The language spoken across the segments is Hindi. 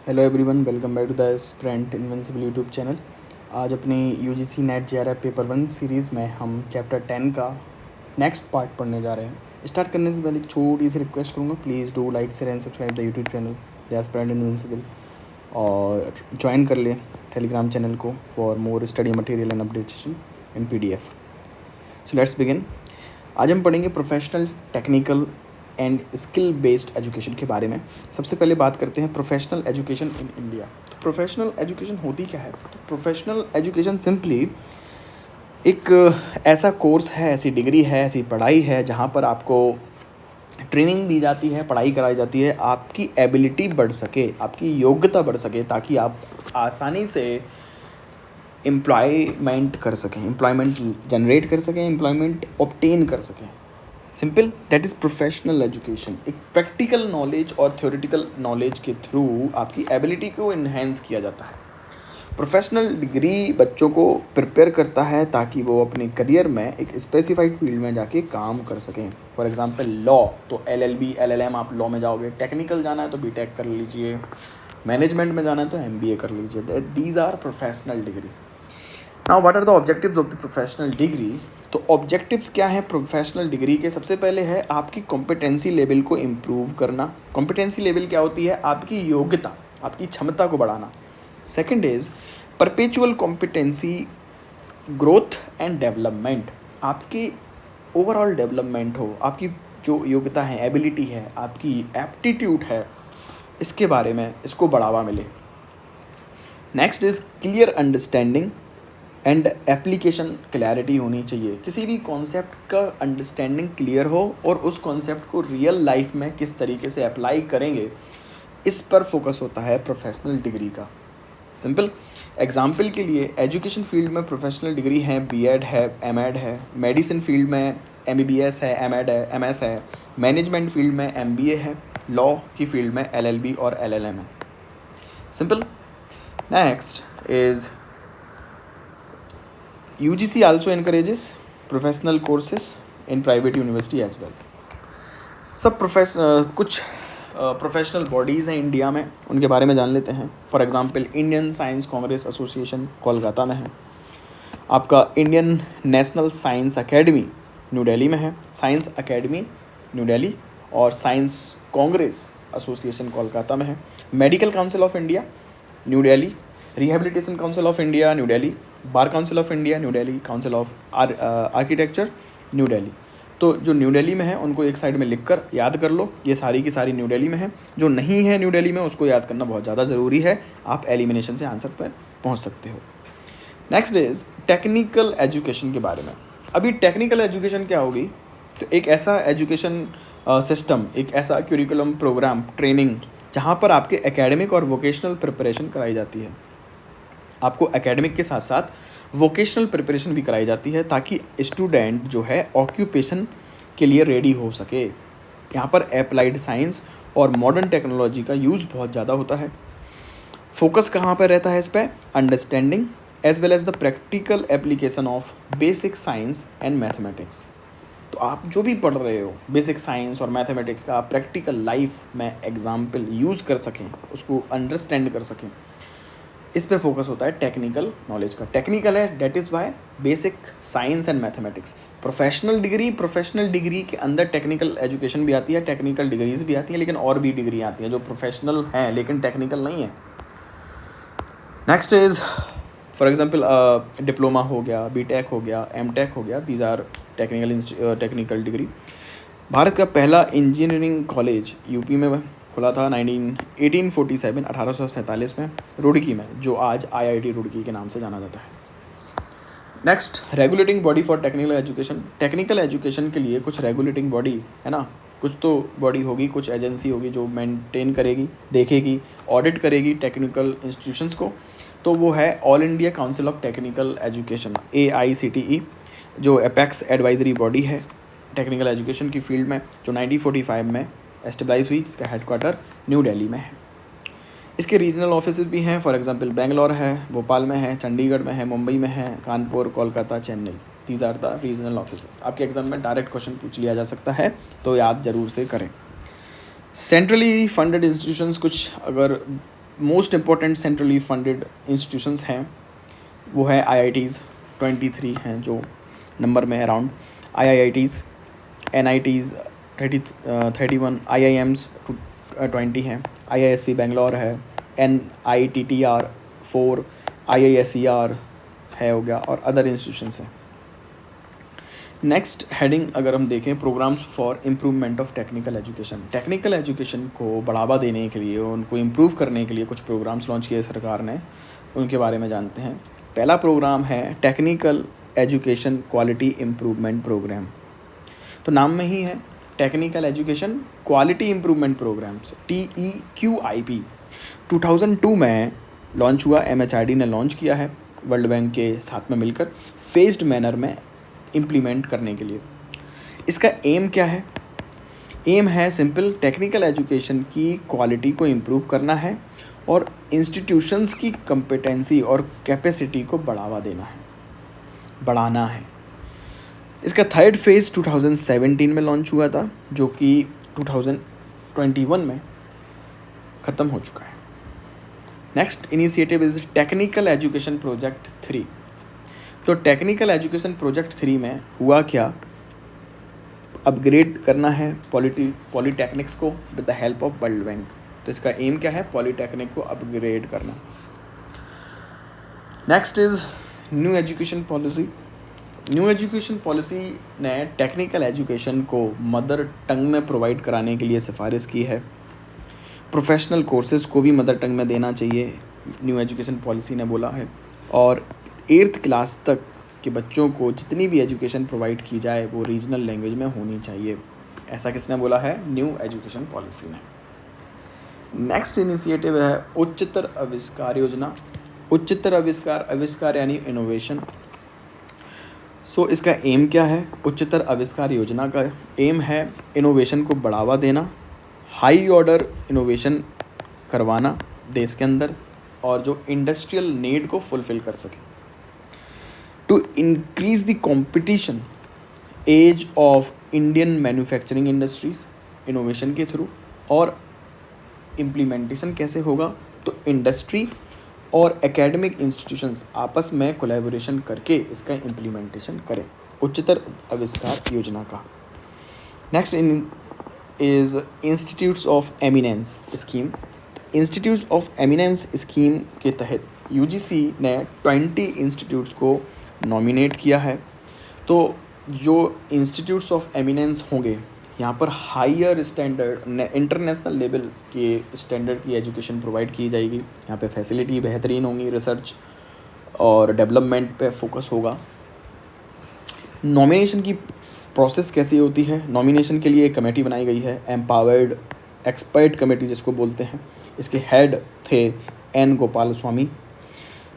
Hello everyone, welcome back to the sprint invincible YouTube channel. आज अपनी UGC NET JRF paper 1 series में हम चैप्टर 10 का नेक्स्ट पार्ट पढ़ने जा रहे हैं। स्टार्ट करने से पहले एक छोटी सी रिक्वेस्ट करूँगा, please do like share and subscribe the YouTube channel the sprint invincible, और ज्वाइन कर लें टेलीग्राम चैनल को for more study material and updatation in PDF। So let's begin. आज हम पढ़ेंगे professional, technical and skill based education के बारे में। सबसे पहले बात करते हैं प्रोफेशनल एजुकेशन इन इंडिया। तो प्रोफेशनल एजुकेशन होती क्या है? तो प्रोफेशनल एजुकेशन सिंपली एक ऐसा कोर्स है, ऐसी डिग्री है, ऐसी पढ़ाई है जहाँ पर आपको ट्रेनिंग दी जाती है, पढ़ाई कराई जाती है, आपकी एबिलिटी बढ़ सके, आपकी योग्यता बढ़ सके, ताकि आप आसानी से एम्प्लॉयमेंट कर सकें, एम्प्लॉयमेंट जनरेट कर सकें, एम्प्लॉयमेंट ऑब्टेन कर सकें। Simple, that is professional education. एक प्रैक्टिकल नॉलेज और थ्योरेटिकल नॉलेज के थ्रू आपकी एबिलिटी को इन्हेंस किया जाता है। प्रोफेशनल डिग्री बच्चों को प्रिपेयर करता है ताकि वो अपने करियर में एक स्पेसिफाइड फील्ड में जाके काम कर सकें। फॉर एग्जांपल लॉ, तो LLB LLM आप लॉ में जाओगे। टेक्निकल जाना है तो BTech कर लीजिए। मैनेजमेंट में जाना है तो MBA कर लीजिए। These are professional degree. Now what are the objectives of the professional degree? तो ऑब्जेक्टिव्स क्या है प्रोफेशनल डिग्री के? सबसे पहले है आपकी कॉम्पिटेंसी लेवल को इम्प्रूव करना। कॉम्पिटेंसी लेवल क्या होती है? आपकी योग्यता, आपकी क्षमता को बढ़ाना। Second is perpetual competency growth and development. आपकी ओवरऑल डेवलपमेंट हो, आपकी जो योग्यता है, एबिलिटी है, आपकी एप्टीट्यूड है, इसके बारे में इसको बढ़ावा मिले। Next is clear understanding and application clarity होनी चाहिए। किसी भी कॉन्सेप्ट का अंडरस्टैंडिंग क्लियर हो और उस कॉन्सेप्ट को रियल लाइफ में किस तरीके से अप्लाई करेंगे, इस पर फोकस होता है प्रोफेशनल डिग्री का। सिंपल एग्जाम्पल के लिए एजुकेशन फील्ड में प्रोफेशनल डिग्री है B.Ed है, M.Ed है। मेडिसिन फील्ड में MBBS है, M.Ed है, MS है। मैनेजमेंट फील्ड में MBA है। लॉ की फील्ड में LLB और LLM है। Simple. Next is UGC also encourages professional courses in private university as well. सब कुछ प्रोफेशनल बॉडीज़ हैं इंडिया में, उनके बारे में जान लेते हैं। For example Indian science Congress association Kolkata में है। आपका Indian national science academy new Delhi में है। साइंस एकेडमी न्यू दिल्ली और साइंस कांग्रेस एसोसिएशन कोलकाता में है। Medical council of India new Delhi, rehabilitation council of India new Delhi, bar council of India new Delhi, council of architecture new Delhi. तो जो न्यू दिल्ली में है उनको एक साइड में लिखकर याद कर लो, ये सारी की सारी न्यू दिल्ली में है। जो नहीं है न्यू दिल्ली में उसको याद करना बहुत ज़्यादा ज़रूरी है, आप एलिमिनेशन से आंसर पर पहुंच सकते हो। नेक्स्ट इज़ टेक्निकल एजुकेशन के बारे में। अभी टेक्निकल एजुकेशन क्या होगी? तो एक ऐसा एजुकेशन सिस्टम, एक ऐसा क्यूरिकुलम प्रोग्राम, ट्रेनिंग, जहाँ पर आपके एकेडमिक और वोकेशनल प्रिपरेशन कराई जाती है। आपको एकेडमिक के साथ साथ वोकेशनल प्रिपरेशन भी कराई जाती है ताकि स्टूडेंट जो है ऑक्यूपेशन के लिए रेडी हो सके। यहाँ पर अप्लाइड साइंस और मॉडर्न टेक्नोलॉजी का यूज़ बहुत ज़्यादा होता है। फोकस कहाँ पर रहता है इस पर? Understanding as well as the practical application of basic science and mathematics. तो आप जो भी पढ़ रहे हो बेसिक साइंस और मैथमेटिक्स का, आप प्रैक्टिकल लाइफ में एग्जाम्पल यूज़ कर सकें, उसको अंडरस्टैंड कर सकें, इस पे फोकस होता है टेक्निकल नॉलेज का। टेक्निकल है, that is why basic science and mathematics. Professional degree के अंदर टेक्निकल एजुकेशन भी आती है, टेक्निकल डिग्रीज भी आती हैं, लेकिन और भी डिग्री आती हैं जो प्रोफेशनल हैं लेकिन टेक्निकल नहीं है। Next is for example diploma हो गया, BTech हो गया, M.Tech हो गया। These are technical degree. Bharat का पहला इंजीनियरिंग कॉलेज यूपी में खुला था 1847 में, रुड़की में, जो आज IIT रुड़की के नाम से जाना जाता है। Next, regulating body for technical education. Technical education के लिए कुछ रेगुलेटिंग बॉडी है ना, कुछ तो बॉडी होगी, कुछ एजेंसी होगी जो मेंटेन करेगी, देखेगी, ऑडिट करेगी टेक्निकल इंस्टीट्यूशंस को। तो वो है all India council of technical education, AICTE, जो एपेक्स एडवाइजरी बॉडी है टेक्निकल एजुकेशन की फील्ड में, जो 1945 में एस्टेब्लाइज हुई, जिसका हेडक्वार्टर न्यू दिल्ली में है। इसके रीजनल ऑफिस भी हैं। फॉर एग्जांपल बेंगलोर है, भोपाल में है, चंडीगढ़ में है, मुंबई में है, Kanpur, Kolkata, Chennai. These are the regional office. आपके एग्जाम में डायरेक्ट क्वेश्चन पूछ लिया जा सकता है, तो याद जरूर से करें। सेंट्रली फंडेड इंस्टीट्यूशंस कुछ अगर most important centrally funded institutions हैं वो है IITs 23 हैं जो नंबर में अराउंड, IITs, NITs 31, IIMs 20 हैं, IISc बेंगलोर है, NITTR 4, IISER है हो गया, और अदर इंस्टीट्यूशंस हैं। नेक्स्ट हेडिंग अगर हम देखें, programs for improvement of technical education. Technical education को बढ़ावा देने के लिए, उनको इम्प्रूव करने के लिए कुछ प्रोग्राम्स लॉन्च किए सरकार ने, उनके बारे में जानते हैं। पहला प्रोग्राम है technical education quality improvement program. तो नाम में ही है technical education quality improvement program, TEQIP। 2002 में लॉन्च हुआ, MHRD ने लॉन्च किया है वर्ल्ड बैंक के साथ में मिलकर, फेज्ड मैनर में इम्प्लीमेंट करने के लिए। इसका एम क्या है? एम है सिंपल, टेक्निकल एजुकेशन की क्वालिटी को इम्प्रूव करना है और इंस्टीट्यूशंस की कॉम्पिटेंसी और कैपेसिटी को बढ़ावा देना है, बढ़ाना है। इसका थर्ड फेज़ 2017 में लॉन्च हुआ था, जो कि 2021 में ख़त्म हो चुका है। Next initiative is technical education project 3। तो टेक्निकल एजुकेशन प्रोजेक्ट 3 में हुआ क्या? अपग्रेड करना है पॉलीटेक्निक्स को with the help of world bank. तो इसका एम क्या है? पॉलीटेक्निक को अपग्रेड करना। Next is new education policy. New education policy ने टेक्निकल एजुकेशन को मदर टंग में प्रोवाइड कराने के लिए सिफारिश की है। प्रोफेशनल कोर्सेज़ को भी मदर टंग में देना चाहिए, न्यू एजुकेशन पॉलिसी ने बोला है। और 8th क्लास तक के बच्चों को जितनी भी एजुकेशन प्रोवाइड की जाए वो रीजनल लैंग्वेज में होनी चाहिए। ऐसा किसने बोला है? न्यू एजुकेशन पॉलिसी ने। नेक्स्ट इनिशिएटिव है उच्चतर आविष्कार योजना। उच्चतर आविष्कार यानी इनोवेशन। सो इसका एम क्या है? उच्चतर आविष्कार योजना का एम है इनोवेशन को बढ़ावा देना, हाई ऑर्डर इनोवेशन करवाना देश के अंदर, और जो इंडस्ट्रियल नीड को फुलफ़िल कर सके। To increase the competition edge of Indian manufacturing industries innovation के थ्रू। और इम्प्लीमेंटेशन कैसे होगा? तो इंडस्ट्री और एकेडमिक इंस्टीट्यूशंस आपस में कोलैबोरेशन करके इसका इम्प्लीमेंटेशन करें, उच्चतर आविष्कार योजना का। Next is institutes of eminence scheme. Institutes of eminence scheme के तहत UGC ने 20 इंस्टीट्यूट्स को नॉमिनेट किया है। तो जो इंस्टीट्यूट्स ऑफ एमिनेंस होंगे, यहाँ पर हायर स्टैंडर्ड इंटरनेशनल लेवल के स्टैंडर्ड की एजुकेशन प्रोवाइड की जाएगी। यहाँ पे फैसिलिटी बेहतरीन होंगी, रिसर्च और डेवलपमेंट पे फोकस होगा। नॉमिनेशन की प्रोसेस कैसी होती है? नॉमिनेशन के लिए एक कमेटी बनाई गई है, एम्पावर्ड एक्सपर्ट कमेटी जिसको बोलते हैं। इसके हेड थे N गोपाल स्वामी।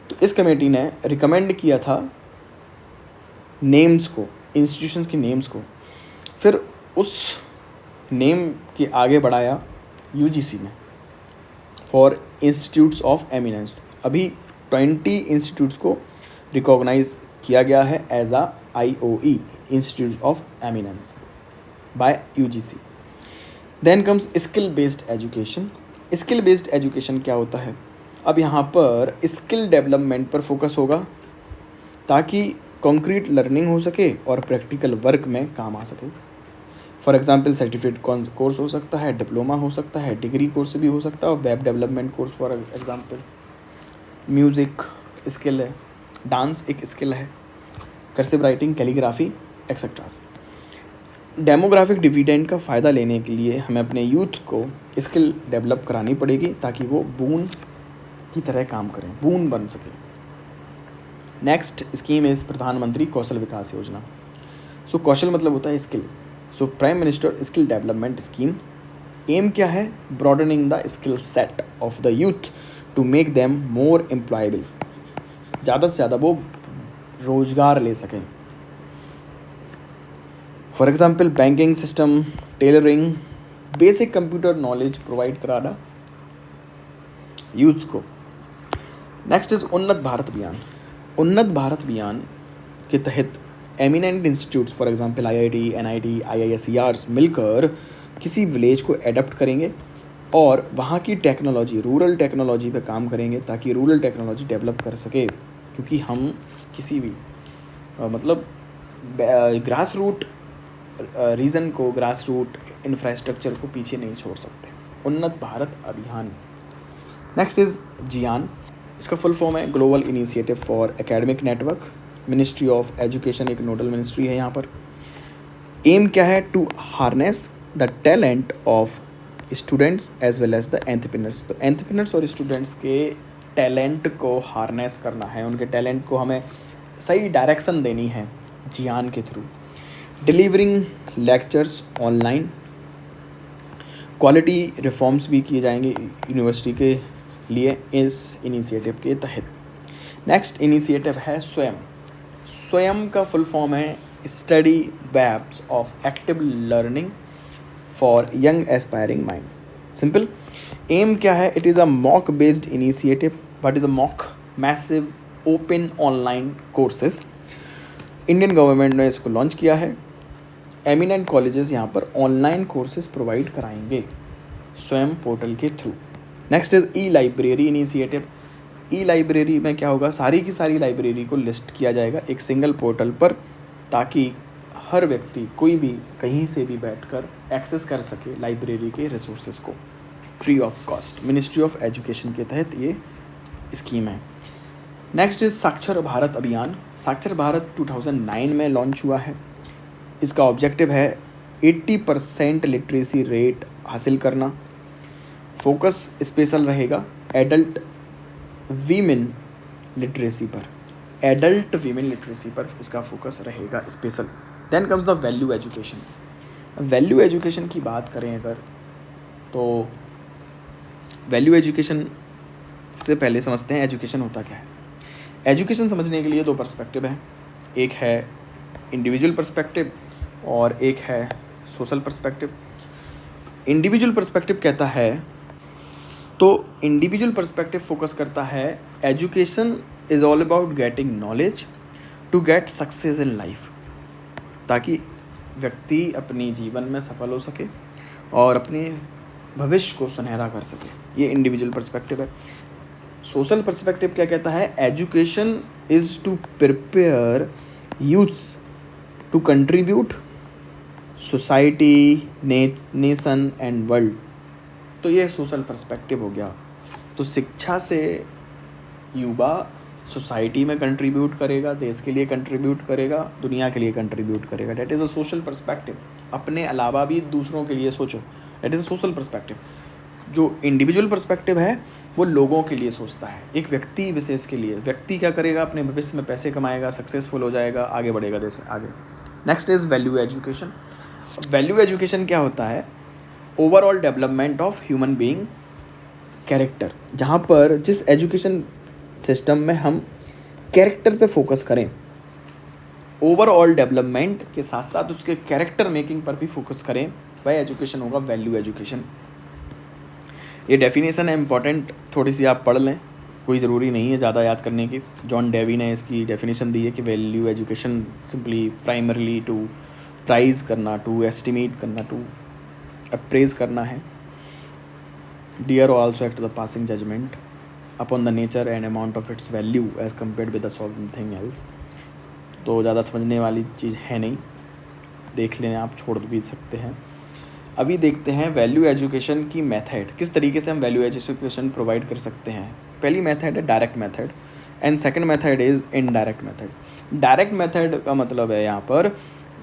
तो इस कमेटी ने रिकमेंड किया था नेम्स को, इंस्टीट्यूशंस की नेम्स को। फिर उस नेम के आगे बढ़ाया UGC ने फॉर इंस्टीट्यूट्स ऑफ एमिनेंस। अभी 20 इंस्टीट्यूट्स को रिकॉग्नाइज किया गया है as a IOE, institute of eminence, by UGC। Then comes skill based education. Skill based education क्या होता है? अब यहाँ पर स्किल डेवलपमेंट पर फोकस होगा ताकि कॉन्क्रीट लर्निंग हो सके और प्रैक्टिकल वर्क में काम आ सके। फॉर एग्जांपल सर्टिफिकेट कोर्स हो सकता है, डिप्लोमा हो सकता है, डिग्री कोर्स भी हो सकता है, और web development course for example. Music skill है, डांस एक स्किल है, cursive writing, calligraphy etcetera. Demographic dividend का फ़ायदा लेने के लिए हमें अपने यूथ को स्किल डेवलप करानी पड़ेगी ताकि वो बूंद की तरह काम करें, बूंद बन सके। नेक्स्ट स्कीम इज़ प्रधानमंत्री कौशल विकास योजना। सो कौशल मतलब होता है skill. So prime minister skill development scheme, aim क्या है? Broadening the skill set of the youth to make them more employable. ज़्यादा से ज़्यादा वो रोज़गार ले सकें। For example banking system, tailoring, basic computer knowledge provide कराना यूथ को। Next is Unnat Bharat Abhiyan. उन्नत भारत अभियान के तहत eminent institutes for example IIT, NIT, IISERs मिलकर किसी विलेज को एडप्ट करेंगे और वहाँ की टेक्नोलॉजी, रूरल टेक्नोलॉजी पे काम करेंगे ताकि रूरल टेक्नोलॉजी डेवलप कर सके, क्योंकि हम किसी भी मतलब ग्रास रूट रीजन को, ग्रास रूट इंफ्रास्ट्रक्चर को पीछे नहीं छोड़ सकते। Unnat Bharat Abhiyan. Next is GIAN. इसका फुल फॉर्म है global initiative for academic network. Ministry of education एक नोडल मिनिस्ट्री है यहाँ पर। एम क्या है? To harness the talent of students as well as the entrepreneurs. तो एंटरप्रेन्योर्स और स्टूडेंट्स के टैलेंट को हार्नेस करना है, उनके टैलेंट को हमें सही डायरेक्शन देनी है जियान के through. Delivering lectures online. Quality reforms भी किए जाएंगे यूनिवर्सिटी के लिए इस इनिशिएटिव के तहत। नेक्स्ट इनिशिएटिव है स्वयं। स्वयं का फुल फॉर्म है study webs of active learning for young aspiring mind. Simple. Aim क्या है? It is a MOOC based initiative. What is a MOOC? Massive open online courses. Indian government ने इसको लॉन्च किया है। एमिनेंट कॉलेजेस यहाँ पर ऑनलाइन कोर्सेज प्रोवाइड कराएंगे स्वयं पोर्टल के through. Next is E library initiative. E library में क्या होगा? सारी की सारी लाइब्रेरी को लिस्ट किया जाएगा एक सिंगल पोर्टल पर, ताकि हर व्यक्ति कोई भी कहीं से भी बैठकर एक्सेस कर सके लाइब्रेरी के रिसोर्सेज को free of cost. Ministry of education के तहत ये स्कीम है। नेक्स्ट इज साक्षर भारत अभियान। साक्षर भारत 2009 में लॉन्च हुआ है। इसका ऑब्जेक्टिव है 80% लिटरेसी रेट हासिल करना। फोकस स्पेशल रहेगा एडल्ट वीमेन लिटरेसी पर। एडल्ट वीमेन लिटरेसी पर इसका फोकस रहेगा special. Then comes the value education. Value education की बात करें अगर, तो वैल्यू एजुकेशन से पहले समझते हैं एजुकेशन होता क्या है। एजुकेशन समझने के लिए दो पर्सपेक्टिव हैं, एक है इंडिविजुअल पर्सपेक्टिव और एक है सोशल पर्सपेक्टिव। इंडिविजुअल पर्सपेक्टिव कहता है, तो इंडिविजुअल पर्सपेक्टिव फोकस करता है education is all about getting knowledge to get success in life, ताकि व्यक्ति अपनी जीवन में सफल हो सके और अपने भविष्य को सुनहरा कर सके। ये इंडिविजुअल पर्सपेक्टिव है। सोशल पर्सपेक्टिव क्या कहता है? Education is to prepare youths to contribute society, nation and world. तो ये सोशल पर्सपेक्टिव हो गया। तो शिक्षा से युवा सोसाइटी में कंट्रीब्यूट करेगा, देश के लिए कंट्रीब्यूट करेगा, दुनिया के लिए कंट्रीब्यूट करेगा। That is a social perspective. अपने अलावा भी दूसरों के लिए सोचो, that is a social perspective. जो इंडिविजुअल पर्सपेक्टिव है वो लोगों के लिए सोचता है, एक व्यक्ति विशेष के लिए। व्यक्ति क्या करेगा? अपने भविष्य में पैसे कमाएगा, सक्सेसफुल हो जाएगा, आगे बढ़ेगा देश आगे। Next is value education. Value education क्या होता है? Overall development of human being character, जहाँ पर जिस एजुकेशन सिस्टम में हम कैरेक्टर पे फोकस करें, ओवरऑल डेवलपमेंट के साथ साथ उसके कैरेक्टर मेकिंग पर भी फोकस करें, वह एजुकेशन होगा वैल्यू एजुकेशन। ये डेफिनेशन है इंपॉर्टेंट, थोड़ी सी आप पढ़ लें, कोई ज़रूरी नहीं है ज़्यादा याद करने की। जॉन डेवी ने इसकी डेफिनेशन दी है कि value education simply primarily to prize करना, टू एस्टिमेट करना, टू अप्रेज करना है। Dear also act the passing judgement upon the nature and amount of its value as compared with the something else. तो ज़्यादा समझने वाली चीज़ है नहीं, देख लें आप, छोड़ भी सकते हैं। अभी देखते हैं वैल्यू एजुकेशन की मेथड, किस तरीके से हम वैल्यू एजुकेशन प्रोवाइड कर सकते हैं। पहली मेथड है direct method and second method is indirect method. Direct method का मतलब है यहाँ पर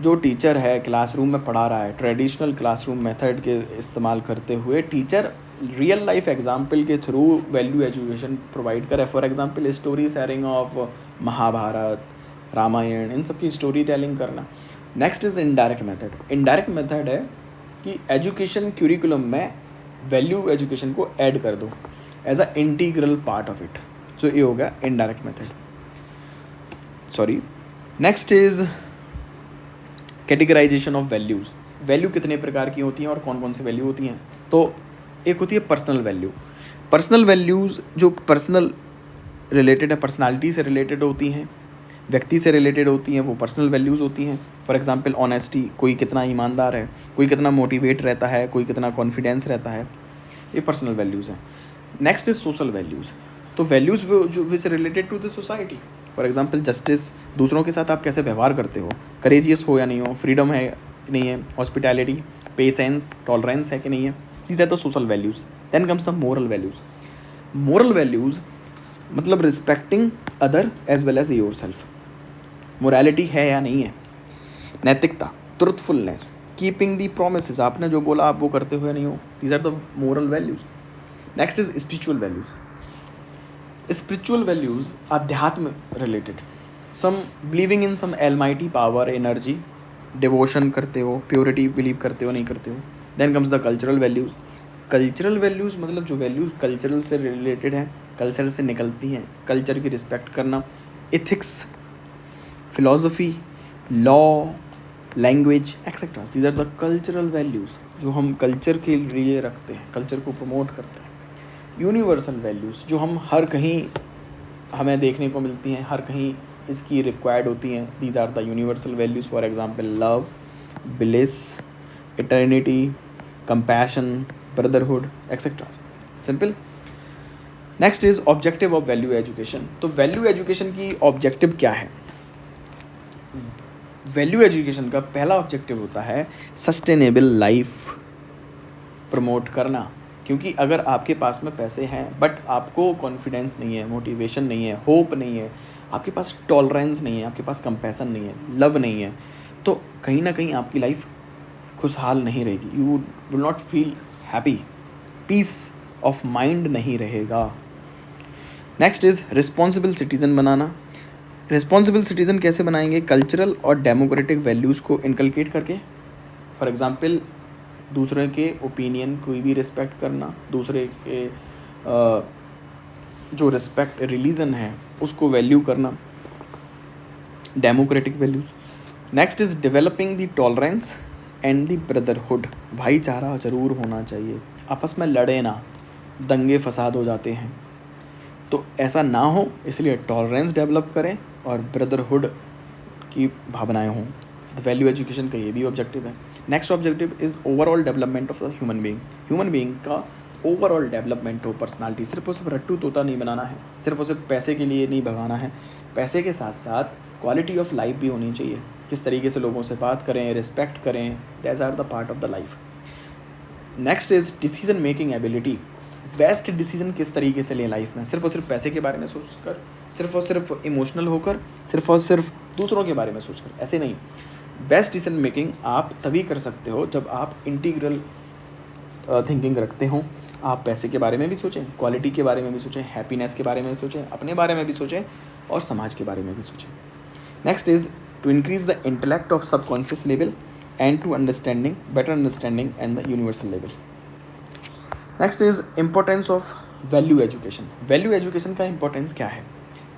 जो टीचर है क्लासरूम में पढ़ा रहा है, ट्रेडिशनल क्लासरूम मेथड के इस्तेमाल करते हुए टीचर रियल लाइफ एग्जाम्पल के थ्रू वैल्यू एजुकेशन प्रोवाइड करे। For example story sharing of Mahabharata, Ramayana, इन सब की स्टोरी टेलिंग करना। Next is indirect method. Indirect method है कि एजुकेशन क्यूरिकुलम में वैल्यू एजुकेशन को ऐड कर दो as a integral part of it. So ये हो गया indirect method. Sorry. Next is categorization of values. Value कितने प्रकार की होती हैं और कौन कौन सी वैल्यू होती हैं? तो एक होती है पर्सनल वैल्यू। पर्सनल वैल्यूज़ जो पर्सनल रिलेटेड है, पर्सनालिटी से रिलेटेड होती हैं, व्यक्ति से रिलेटेड होती हैं, वो पर्सनल वैल्यूज़ होती हैं। फॉर एग्जांपल ऑनेस्टी, कोई कितना ईमानदार है, कोई कितना मोटिवेट रहता है, कोई कितना कॉन्फिडेंस रहता है, ये पर्सनल वैल्यूज़ हैं। Next is social values. तो वैल्यूज़ जो which related to the society, for example justice, दूसरों के साथ आप कैसे व्यवहार करते हो, करेजियस हो या नहीं हो, फ्रीडम है कि नहीं है, हॉस्पिटैलिटी, पेशेंस, टॉलरेंस है कि नहीं है, these are the social values. Then comes the moral values. Moral values मतलब respecting other as well as yourself, morality है या नहीं है, नैतिकता, ट्रुथफुलनेस, कीपिंग दी प्रोमिस, आपने जो बोला आप वो करते हो या नहीं हो, these are the moral values. Next is spiritual values. Spiritual values अध्यात्म related, some believing in some almighty power, energy, devotion करते हो, प्योरिटी बिलीव करते हो नहीं करते हो। Then comes the cultural values. Cultural values मतलब जो वैल्यूज़ कल्चरल से रिलेटेड हैं, कल्चर से निकलती हैं, कल्चर की रिस्पेक्ट करना, ethics, philosophy, law, language etcetera, these are the cultural values जो हम कल्चर के लिए रखते हैं, कल्चर को प्रमोट करते हैं। यूनिवर्सल वैल्यूज़ जो हम हर कहीं हमें देखने को मिलती हैं, हर कहीं इसकी रिक्वायर्ड होती हैं, these are the universal values. For example love, bliss, eternity, compassion, brotherhood etcetera. Simple. Next is objective of value education. तो वैल्यू एजुकेशन की ऑब्जेक्टिव क्या है? वैल्यू एजुकेशन का पहला ऑब्जेक्टिव होता है सस्टेनेबल लाइफ प्रमोट करना। क्योंकि अगर आपके पास में पैसे हैं बट आपको कॉन्फिडेंस नहीं है, मोटिवेशन नहीं है, होप नहीं है, आपके पास टॉलरेंस नहीं है, आपके पास कंपैशन नहीं है, लव नहीं है, तो कहीं ना कहीं आपकी लाइफ खुशहाल नहीं रहेगी। You will not feel happy, peace of mind नहीं रहेगा। नेक्स्ट इज़ रिस्पॉन्सिबल सिटीज़न बनाना। रिस्पॉन्सिबल सिटीज़न कैसे बनाएंगे? कल्चरल और डेमोक्रेटिक वैल्यूज़ को इनकलकेट करके। फॉर एग्ज़ाम्पल दूसरे के ओपिनियन को भी रिस्पेक्ट करना, दूसरे के जो रिस्पेक्ट रिलीजन है उसको वैल्यू करना, democratic values. Next is developing the tolerance and the brotherhood. भाईचारा ज़रूर होना चाहिए, आपस में लड़े ना, दंगे फसाद हो जाते हैं, तो ऐसा ना हो, इसलिए टॉलरेंस डेवलप करें और ब्रदरहुड की भावनाएं हों। वैल्यू एजुकेशन का ये भी ऑब्जेक्टिव है। Next objective is overall development of the human being. Human being का ओवरऑल डेवलपमेंट हो, पर्सनालिटी। सिर्फ और सिर्फ रट्टू तोता नहीं बनाना है, सिर्फ और सिर्फ पैसे के लिए नहीं भगाना है, पैसे के साथ साथ क्वालिटी ऑफ लाइफ भी होनी चाहिए। किस तरीके से लोगों से बात करें, रिस्पेक्ट करें, that's are the part of the life. Next is decision making ability. Best decision किस तरीके से लें लाइफ में, सिर्फ और सिर्फ पैसे के बारे में सोचकर, सिर्फ और सिर्फ इमोशनल होकर, सिर्फ और सिर्फ दूसरों के बारे में सोचकर, ऐसे नहीं। बेस्ट डिसीजन मेकिंग आप तभी कर सकते हो जब आप इंटीग्रल थिंकिंग रखते हो। आप पैसे के बारे में भी सोचें, क्वालिटी के बारे में भी सोचें, हैप्पीनेस के बारे में सोचें, अपने बारे में भी सोचें और समाज के बारे में भी सोचें। Next is to increase the intellect of subconscious level and to understanding, better understanding and the universal level. Next is importance of value education. Value education का इम्पोर्टेंस क्या है?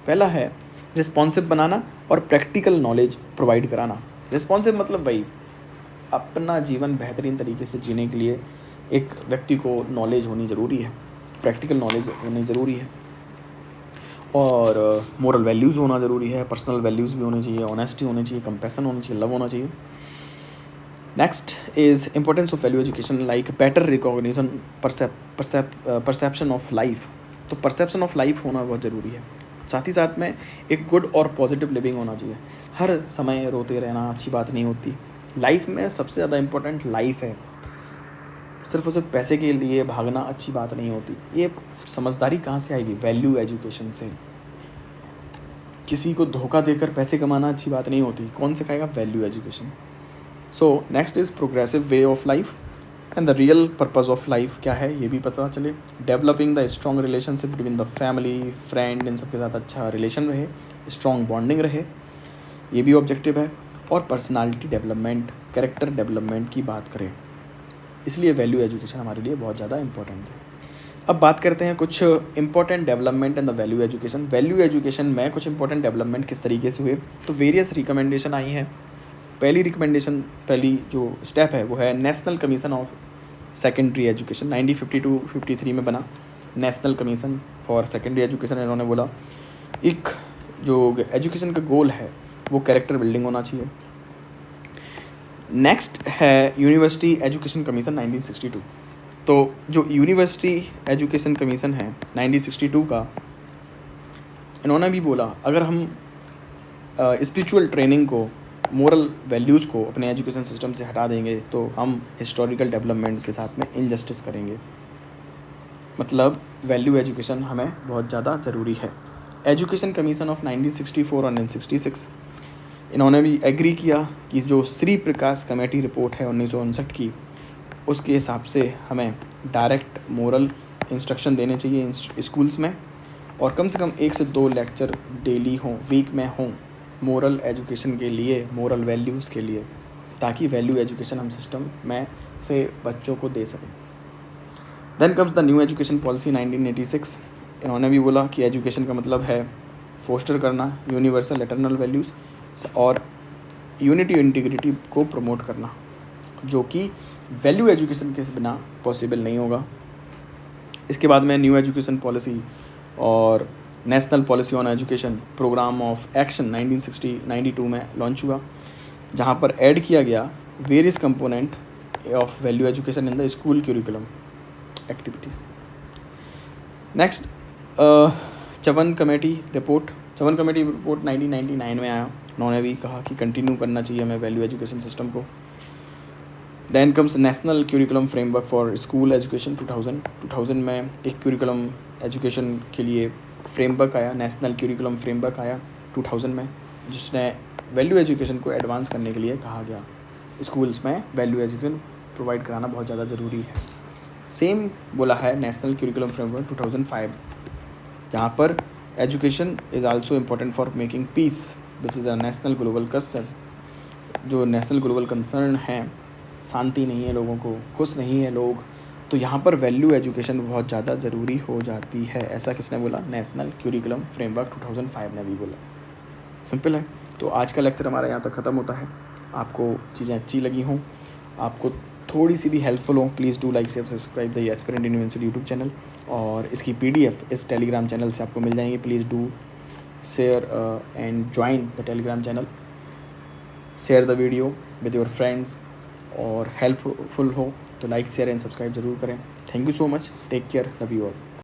पहला है रिस्पॉन्सिव बनाना और प्रैक्टिकल नॉलेज प्रोवाइड कराना। रिस्पॉन्सिव मतलब भाई अपना जीवन बेहतरीन तरीके से जीने के लिए एक व्यक्ति को नॉलेज होनी ज़रूरी है, प्रैक्टिकल नॉलेज होनी ज़रूरी है, और मोरल वैल्यूज़ होना ज़रूरी है, पर्सनल वैल्यूज़ भी होनी चाहिए, ऑनेस्टी होनी चाहिए, कंपैशन होनी चाहिए, लव होना चाहिए। Next is importance of value education like better recognition, perception of life. तो परसेप्शन ऑफ लाइफ होना बहुत ज़रूरी है। साथ ही साथ में एक गुड और पॉजिटिव लिविंग होना चाहिए। हर समय रोते रहना अच्छी बात नहीं होती। लाइफ में सबसे ज़्यादा इम्पोर्टेंट लाइफ है, सिर्फ और सिर्फ पैसे के लिए भागना अच्छी बात नहीं होती। ये समझदारी कहाँ से आएगी? वैल्यू एजुकेशन से। किसी को धोखा देकर पैसे कमाना अच्छी बात नहीं होती, कौन सिखाएगा? Value education. So next is progressive way of life and the real purpose of life क्या है ये भी पता चले। Developing the strong relationship between the family, friend, इन सब के साथ अच्छा रिलेशन रहे, स्ट्रॉन्ग बॉन्डिंग रहे, ये भी ऑब्जेक्टिव है। और पर्सनालिटी डेवलपमेंट, कैरेक्टर डेवलपमेंट की बात करें, इसलिए वैल्यू एजुकेशन हमारे लिए बहुत ज़्यादा इंपॉर्टेंस है। अब बात करते हैं कुछ important development in the value education. Value education में कुछ इंपॉर्टेंट डेवलपमेंट किस तरीके से हुए, तो वेरियस रिकमेंडेशन आई हैं। पहली रिकमेंडेशन, पहली जो स्टेप है वो है national commission of secondary education. 1952-53 में बना national commission for secondary education. इन्होंने बोला एक जो एजुकेशन का गोल है वो कैरेक्टर बिल्डिंग होना चाहिए। नेक्स्ट है यूनिवर्सिटी एजुकेशन कमीशन 1962। तो जो यूनिवर्सिटी एजुकेशन कमीशन है 1962 का, इन्होंने भी बोला अगर हम स्पिरिचुअल ट्रेनिंग को, मोरल वैल्यूज़ को अपने एजुकेशन सिस्टम से हटा देंगे तो हम हिस्टोरिकल डेवलपमेंट के साथ में इनजस्टिस करेंगे। मतलब वैल्यू एजुकेशन हमें बहुत ज़्यादा ज़रूरी है। एजुकेशन कमीशन ऑफ 1964 और 1966, इन्होंने भी एग्री किया कि जो श्री प्रकाश कमेटी रिपोर्ट है 1959 की, उसके हिसाब से हमें डायरेक्ट मोरल इंस्ट्रक्शन देने चाहिए स्कूल्स में, और कम से कम 1 से 2 लेक्चर डेली हों, वीक में हों, मोरल एजुकेशन के लिए, मोरल वैल्यूज़ के लिए, ताकि वैल्यू एजुकेशन हम सिस्टम में से बच्चों को दे सकें। Then comes the new education policy 1986, इन्होंने भी बोला कि एजुकेशन का मतलब है फोस्टर करना यूनिवर्सल एटर्नल वैल्यूज़ और यूनिटी इंटीग्रिटी को प्रमोट करना, जो कि वैल्यू एजुकेशन के बिना पॉसिबल नहीं होगा। इसके बाद में न्यू एजुकेशन पॉलिसी और national policy on education program of action 1992 में लॉन्च हुआ, जहां पर ऐड किया गया various component of value education in the school curriculum activities. Next Chavan committee report 1999 में आया। उन्होंने भी कहा कि कंटिन्यू करना चाहिए हमें वैल्यू एजुकेशन सिस्टम को। Then comes national curriculum framework for school education 2000 में एक क्यूरिकुलम एजुकेशन के लिए फ्रेमवर्क आया, नेशनल क्यूरिकुलम फ्रेमवर्क आया 2000 में, जिसने वैल्यू एजुकेशन को एडवांस करने के लिए कहा गया। स्कूल्स में वैल्यू एजुकेशन प्रोवाइड कराना बहुत ज़्यादा ज़रूरी है। सेम बोला है नेशनल क्यूरिकुलम फ्रेमवर्क 2005, जहाँ पर education is also important for making peace which is a national global concern. जो नेशनल ग्लोबल कंसर्न है, शांति नहीं है, लोगों को खुश नहीं है लोग, तो यहाँ पर वैल्यू एजुकेशन बहुत ज़्यादा ज़रूरी हो जाती है। ऐसा किसने बोला? नेशनल क्यूरिकुलम फ्रेमवर्क 2005 ने भी बोला। सिंपल है। तो आज का लेक्चर हमारा यहाँ तक ख़त्म होता है। आपको चीज़ें अच्छी लगी हों, आपको थोड़ी सी भी हेल्पफुल हो, please do like share subscribe the aspirant university YouTube channel, और इसकी PDF इस टेलीग्राम चैनल से आपको मिल जाएंगे। Please do share and join the Telegram channel, share the video with your friends, और हेल्पफुल हो तो लाइक शेयर एंड सब्सक्राइब ज़रूर करें। Thank you so much, take care, love you all.